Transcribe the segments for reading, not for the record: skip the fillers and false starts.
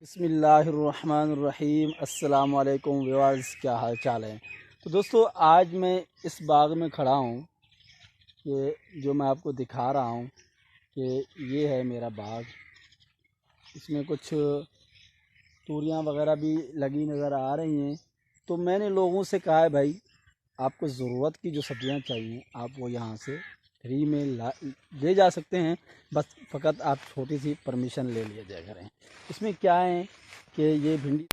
بسم اللہ الرحمن الرحیم۔ السلام علیکم ویورز، کیا حال چال ہے؟ تو دوستو، آج میں اس باغ میں کھڑا ہوں کہ جو میں آپ کو دکھا رہا ہوں کہ یہ ہے میرا باغ۔ اس میں کچھ توریاں وغیرہ بھی لگی نظر آ رہی ہیں۔ تو میں نے لوگوں سے کہا ہے بھائی، آپ کو ضرورت کی جو سبزیاں چاہیے آپ وہ یہاں سے فری میں لے جا سکتے ہیں، بس فقط آپ چھوٹی سی پرمیشن لے لیا جائے کریں۔ اس میں کیا ہے کہ یہ بھنڈی،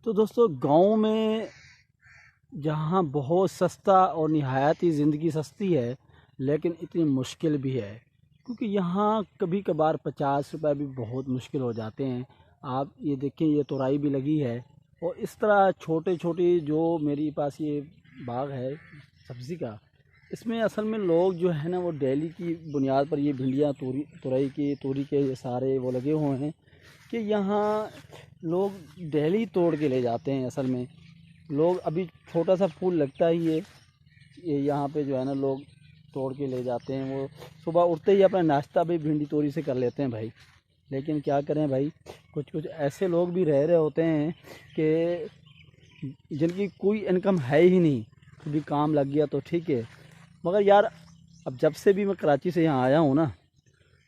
تو دوستو گاؤں میں جہاں بہت سستا اور نہایت ہی زندگی سستی ہے، لیکن اتنی مشکل بھی ہے، کیونکہ یہاں کبھی کبھار 50 روپے بھی بہت مشکل ہو جاتے ہیں۔ آپ یہ دیکھیں، یہ تورائی بھی لگی ہے، اور اس طرح چھوٹے چھوٹی جو میری پاس یہ باغ ہے سبزی کا، اس میں اصل میں لوگ جو ہے نا وہ ڈیلی کی بنیاد پر یہ بھنڈیاں توری کے یہ سارے وہ لگے ہوئے ہیں کہ یہاں لوگ ڈیلی توڑ کے لے جاتے ہیں۔ اصل میں لوگ ابھی چھوٹا سا پھول لگتا ہی ہے، یہ یہاں پہ جو ہے نا لوگ توڑ کے لے جاتے ہیں۔ وہ صبح اٹھتے ہی اپنا ناشتہ بھی بھنڈی توری سے کر لیتے ہیں بھائی۔ لیکن کیا کریں بھائی، کچھ ایسے لوگ بھی رہ رہے ہوتے ہیں کہ جن کی کوئی انکم ہے ہی نہیں، کبھی کام لگ گیا تو ٹھیک ہے، مگر یار اب جب سے بھی میں کراچی سے یہاں آیا ہوں نا،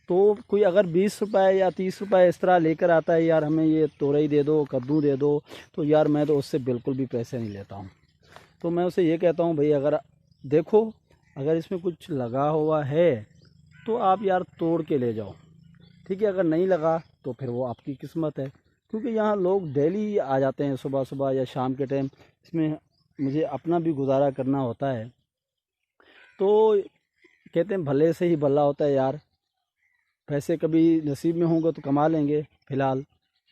تو کوئی اگر 20 روپے یا 30 روپے اس طرح لے کر آتا ہے، یار ہمیں یہ تورئی دے دو، کدو دے دو، تو یار میں تو اس سے بالکل بھی پیسے نہیں لیتا ہوں۔ تو میں اسے یہ کہتا ہوں بھائی، اگر دیکھو اگر اس میں کچھ لگا ہوا ہے تو آپ یار توڑ کے لے جاؤ، ٹھیک ہے؟ اگر نہیں لگا تو پھر وہ آپ کی قسمت ہے، کیونکہ یہاں لوگ ڈیلی آ جاتے ہیں صبح صبح یا شام کے ٹائم۔ اس میں مجھے اپنا بھی گزارا کرنا ہوتا ہے، تو کہتے ہیں بھلے سے ہی بھلا ہوتا ہے یار، پیسے کبھی نصیب میں ہوں گے تو کما لیں گے۔ فی الحال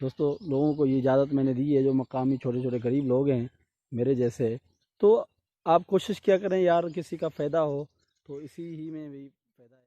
دوستو، لوگوں کو یہ اجازت میں نے دی ہے، جو مقامی چھوٹے چھوٹے غریب لوگ ہیں میرے جیسے، تو آپ کوشش کیا کریں یار کسی کا فائدہ ہو، تو اسی ہی میں بھی فائدہ ہے۔